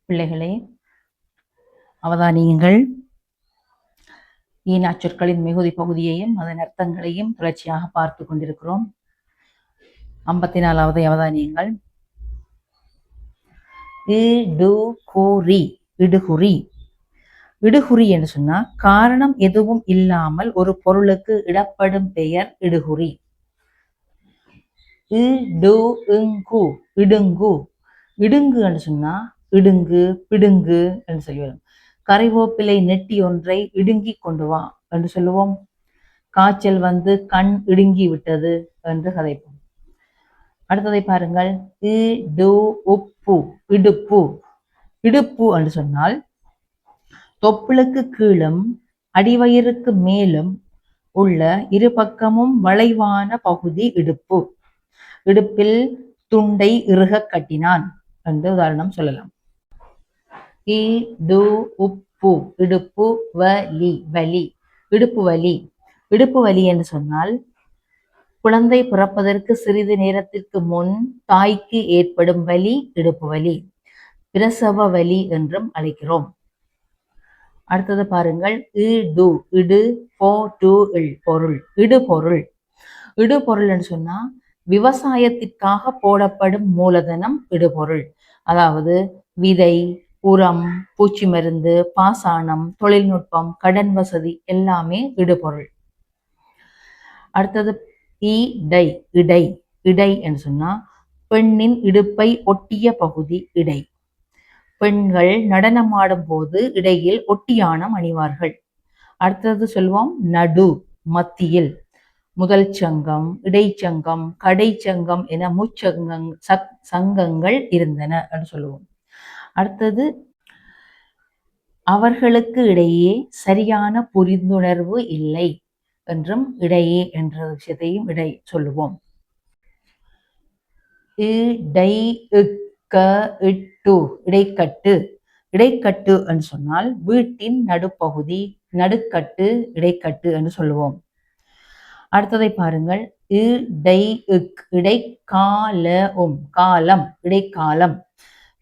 பிள்ளைகளே, அவதானியுங்கள். ஈனா சொற்களின் மிகுதி பகுதியையும் அதன் அர்த்தங்களையும் தொடர்ச்சியாக பார்த்து கொண்டிருக்கிறோம். 54வது அவதானியுங்கள். இடுகுறி. இடுகுறி இடுகுறி என்று சொன்னா காரணம் எதுவும் இல்லாமல் ஒரு பொருளுக்கு இடப்படும் பெயர் இடுகுறி. இடுங்கு. இடுங்கு. இடுங்கு என்று சொன்னா இடுங்கு, பிடுங்கு என்று சொல்லுவோம். கறிவேப்பிலை நெட்டி ஒன்றை இடுங்கி கொண்டு வா என்று சொல்லுவோம். காய்ச்சல் வந்து கண் இடுங்கி விட்டது என்று கதைப்போம். அடுத்ததை பாருங்கள். இடுப்பு. இடுப்பு. இடுப்பு என்று சொன்னால் தொப்புளுக்கு கீழும் அடிவயிறுக்கு மேலும் உள்ள இரு பக்கமும் வளைவான பகுதி இடுப்பு. இடுப்பில் துண்டை இறுக கட்டினான் என்று உதாரணம் சொல்லலாம். இடுப்பு. இடுப்பு வலி. வலி. இடுப்பு வலி. இடுப்பு வலி என்று சொன்னால் குழந்தை பிறப்பதற்கு சிறிது நேரத்திற்கு முன் தாய்க்கு ஏற்படும் வலி இடுப்பு வலி. பிரசவ வலி என்றும் அழைக்கிறோம். அடுத்தது பாருங்கள். இடு. இடு பொருள். இடுபொருள். இடுபொருள் என்று சொன்னா விவசாயத்திற்காக போடப்படும் மூலதனம் இடுபொருள். அதாவது விதை, உரம், பூச்சி மருந்து, பாசானம், தொழில்நுட்பம், கடன் வசதி எல்லாமே இடுபொருள். அடுத்தது இடை. இடை. இடை என்று சொன்னா பெண்ணின் இடுப்பை ஒட்டிய பகுதி இடை. பெண்கள் நடனமாடும் போது இடையில் ஒட்டியானம் அணிவார்கள். அடுத்தது சொல்வோம் நடு. மத்தியில். முதல் சங்கம், இடைச்சங்கம், கடைச்சங்கம் என சங்கங்கள் இருந்தன என்று சொல்லுவோம். அடுத்தது அவர்களுக்கு இடையே சரியான புரிந்துணர்வு இல்லை என்றும் இடையே என்ற விஷயத்தையும் இடை சொல்லுவோம். இடைக்கட்டு. இடைக்கட்டு என்று சொன்னால் வீட்டின் நடுப்பகுதி. நடுக்கட்டு இடைக்கட்டு என்று சொல்லுவோம். அடுத்ததை பாருங்கள். இடைக்காலம். காலம். இடைக்காலம்.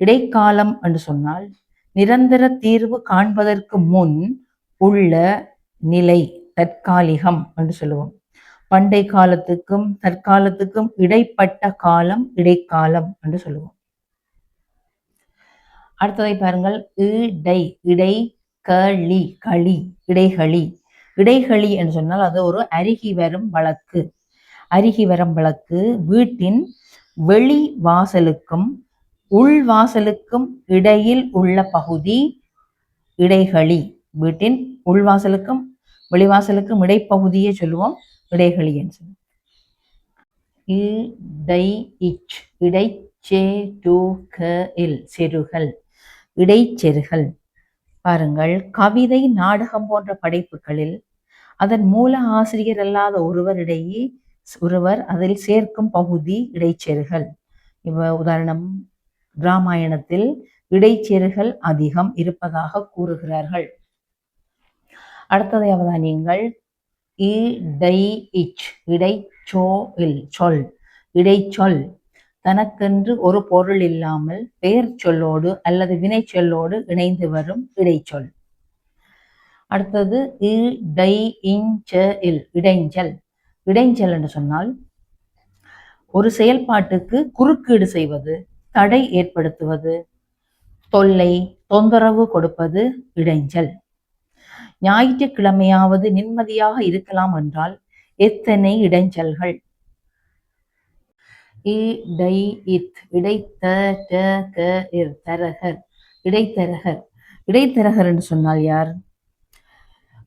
இடைக்காலம் என்று சொன்னால் நிரந்தர தீர்வு காண்பதற்கு முன் உள்ள நிலை. தற்காலிகம் என்று சொல்லுவோம். பண்டை காலத்துக்கும் தற்காலத்துக்கும் இடைப்பட்ட காலம் இடைக்காலம் என்று சொல்லுவோம். அடுத்ததை பாருங்கள். இடைகளி. களி. இடைகளி. இடைகளி என்று சொன்னால் அது ஒரு அருகி வரும் வழக்கு. அருகி வரும் வழக்கு வீட்டின் வெளி வாசலுக்கும் உள் வாசலுக்கும் இடையில் உள்ள பகுதி இடைகளி. வீட்டின் உள்வாசலுக்கும் வெளிவாசலுக்கும் இடைப்பகுதியை சொல்லுவோம் இடைகளி என்று சொல்லுவோம். செருகல். இடைச்செருகல். பாருங்கள். கவிதை, நாடகம் போன்ற படைப்புகளில் அதன் மூல ஆசிரியர் அல்லாத ஒருவர் அதில் சேர்க்கும் பகுதி இடைச்செருகல். உதாரணம், ராமாயணத்தில் இடைச்செருகல் அதிகம் இருப்பதாக கூறுகிறார்கள். அடுத்ததை அவதானியுங்கள். சொல். இடைச்சொல் தனக்கென்று ஒரு பொருள் இல்லாமல் பெயர் சொல்லோடு அல்லது வினை சொல்லோடு இணைந்து வரும் இடைச்சொல். அடுத்தது இடைஞ்சல். இடைஞ்சல் என்று சொன்னால் ஒரு செயல்பாட்டுக்கு குறுக்கீடு செய்வது, தடை ஏற்படுத்துவது, தொல்லை, தொந்தரவு கொடுப்பது இடைஞ்சல். ஞாயிற்றுக்கிழமையாவது நிம்மதியாக இருக்கலாம் என்றால் எத்தனை இடைஞ்சல்கள். இடைத்தரகர். இடைத்தரகர் என்று சொன்னால் யார்?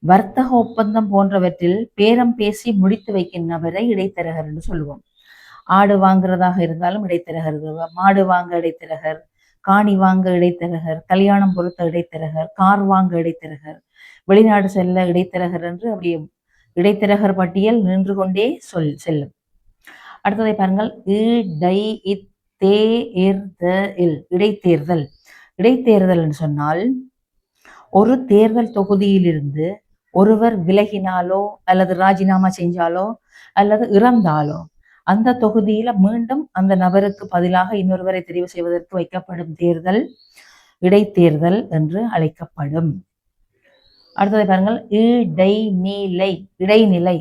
வர்த்தக ஒப்பந்தம் போன்றவற்றில் பேரம் பேசி முடித்து வைக்கும் நபரை இடைத்தரகர் என்று சொல்லுவோம். ஆடு வாங்குறதாக இருந்தாலும் இடைத்தரகர், மாடு வாங்க இடைத்தரகர், காணி வாங்க இடைத்தரகர், கல்யாணம் பொறுத்த இடைத்தரகர், கார் வாங்க இடைத்தரகர், வெளிநாடு செல்ல இடைத்தரகர் என்று அப்படியே இடைத்தரகர் பட்டியல் நின்று கொண்டே செல்லும். அடுத்ததை பாருங்கள். இடைத்தேர்தல். இடைத்தேர்தல் என்று சொன்னால் ஒரு தேர்தல் தொகுதியிலிருந்து ஒருவர் விலகினாலோ அல்லது ராஜினாமா செஞ்சாலோ அல்லது இறந்தாலோ அந்த தொகுதியில மீண்டும் அந்த நபருக்கு பதிலாக இன்னொருவரை தெரிவு செய்வதற்கு வைக்கப்படும் தேர்தல் இடைத்தேர்தல் என்று அழைக்கப்படும். அடுத்ததை பாருங்கள், இடைநிலை. இடைநிலை.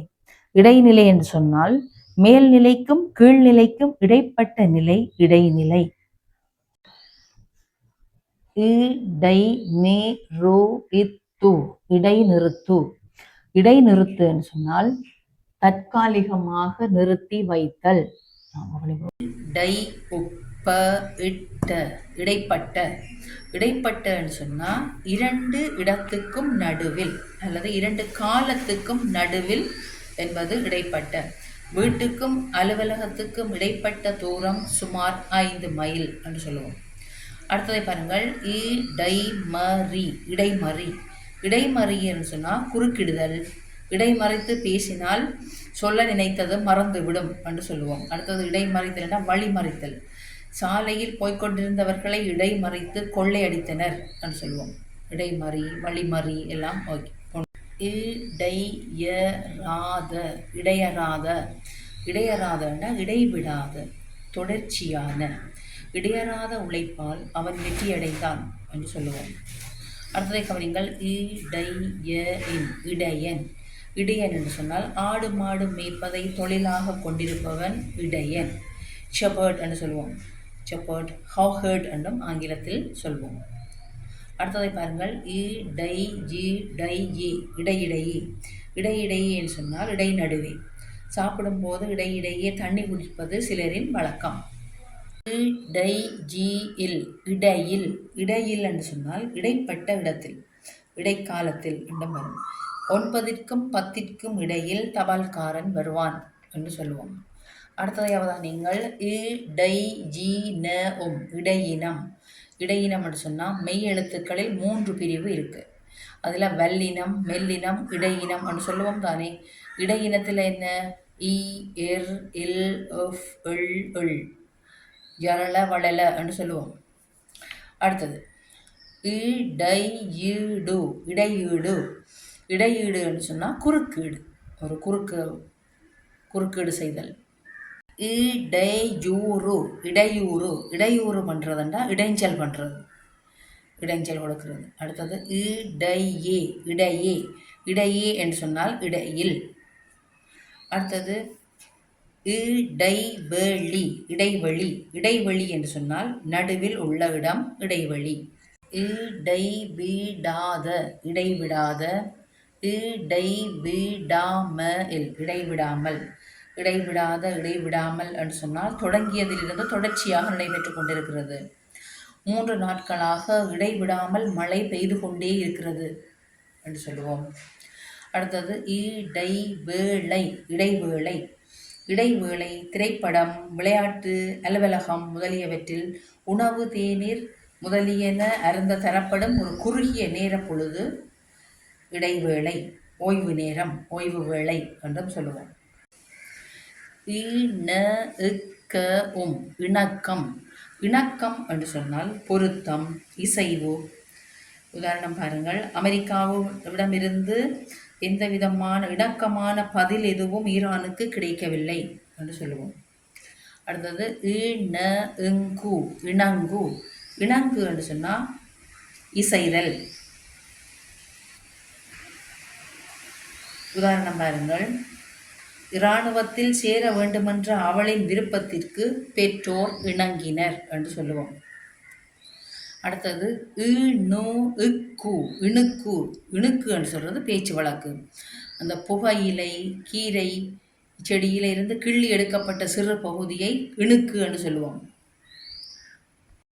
இடைநிலை என்று சொன்னால் மேல்நிலைக்கும் கீழ்நிலைக்கும் இடைப்பட்ட நிலை இடைநிலை. இடைநிறுத்து. இடைநிறுத்து. இடைநிறுத்து என்று சொன்னால் தற்காலிகமாக நிறுத்தி வைத்தல். இடைப்பட்ட. இடைப்பட்டன்னு சொன்னா இரண்டு இடத்துக்கும் நடுவில் அல்லது இரண்டு காலத்துக்கும் நடுவில் என்பது இடைப்பட்ட. வீட்டுக்கும் அலுவலகத்துக்கும் இடைப்பட்ட தூரம் சுமார் 5 மைல் என்று சொல்லுவோம். அடுத்ததை பாருங்கள், இடைமறி. இடைமறி. இடைமறி என்று சொன்னால் குறுக்கிடுதல். இடைமறித்து பேசினால் சொல்ல நினைத்தது மறந்துவிடும் என்று சொல்லுவோம். அடுத்தது இடைமறித்தல்னா வழிமறித்தல். சாலையில் போய்கொண்டிருந்தவர்களை இடைமறித்து கொள்ளையடித்தனர் என்று சொல்லுவோம். இடைமறி, வழிமறி எல்லாம் ஓகே. இடையறாத. இடையறாத. இடையறாதன்னா இடைவிடாத, தொடர்ச்சியான. இடையறாத உழைப்பால் அவன் வெற்றியடைந்தான் என்று சொல்லுவோம். அடுத்ததை கவனிங்கள், இடையன். இடையன் என்று சொன்னால் ஆடு மாடு மேய்ப்பதை தொழிலாக கொண்டிருப்பவன் இடையன். ஷெப்பர்ட் என்று சொல்லுவோம். ஷெப்பர்ட், ஹவுஹர்ட் என்றும் ஆங்கிலத்தில் சொல்வோம். அடுத்ததை பாருங்கள், இடையிடையே. இடையிடையே. இடையிடையே என்று சொன்னால் இடைநடுவே. சாப்பிடும்போது இடையிடையே தண்ணி குடிப்பது சிலரின் வழக்கம். இடையில். இடையில். இடையில் என்று சொன்னால் இடைப்பட்ட இடத்தில், இடைக்காலத்தில் என்றும் வரும். 9க்கும் 10க்கும் இடையில் தபால்காரன் வருவான் என்று சொல்லுவோம். அடுத்ததையாவதா நீங்கள், இடையினம். இடையினம் என்று சொன்னால் மெய் எழுத்துக்களில் 3 பிரிவு இருக்கு. அதில் வல்லினம், மெல்லினம், இடையினம் என்று சொல்லுவோம் தானே. இடையினத்தில் என்ன? இ, இர், இல், உஃப், இள், இள், ஜரள, வளல என்று சொல்லுவோம். அடுத்தது இடையீடு. இடையீடு. இடையீடு என்று சொன்னால் குறுக்கீடு. ஒரு குறுக்கீடு செய்தல். இடையூறு. இடையூறு. இடையூறு பண்ணுறதுண்டா இடைஞ்சல் பண்ணுறது, இடைஞ்சல் கொடுக்கிறது. அடுத்தது இடையே. இடையே. இடையே என்று சொன்னால் இடையில். அடுத்தது இடைவெளி. இடைவெளி. இடைவெளி என்று சொன்னால் நடுவில் உள்ள இடம் இடைவெளி. இடைவிடாத. இடைவிடாத. இடைவிடாமல். இடைவிடாமல். இடைவிடாத, இடைவிடாமல் என்று சொன்னால் தொடங்கியதிலிருந்து தொடர்ச்சியாக நடைபெற்று கொண்டிருக்கிறது. 3 நாட்களாக இடைவிடாமல் மழை பெய்து கொண்டே இருக்கிறது என்று சொல்லுவோம். அடுத்தது இடைவேளை. இடைவேளை. இடைவேளை திரைப்படம், விளையாட்டு, அலுவலகம் முதலியவற்றில் உணவு, தேநீர் முதலியன அருந்த தரப்படும் ஒரு குறுகிய நேர பொழுது இடைவேளை, ஓய்வு நேரம், ஓய்வு வேளை என்றும் சொல்லுவோம். இணக்கம். இணக்கம் என்று சொன்னால் பொருத்தம், இசைவு. உதாரணம் பாருங்கள், அமெரிக்காவிடமிருந்து எந்த விதமான இணக்கமான பதில் எதுவும் ஈரானுக்கு கிடைக்கவில்லை என்று சொல்லுவோம். அடுத்தது இணங்கு. இணங்கு. இணங்கு என்று சொன்னால் இசைதல். உதாரணம் பாருங்கள், இராணுவத்தில் சேர வேண்டுமென்ற அவளின் விருப்பத்திற்கு பெற்றோர் இணங்கினர் என்று சொல்லுவோம். அடுத்தது இணுக்கு. இணுக்கு. இணுக்கு என்று சொல்கிறது பேச்சு வழக்கு. அந்த புகையிலை, கீரை செடியிலிருந்து கிள்ளி எடுக்கப்பட்ட சிறு பகுதியை இணுக்கு என்று சொல்லுவோம்.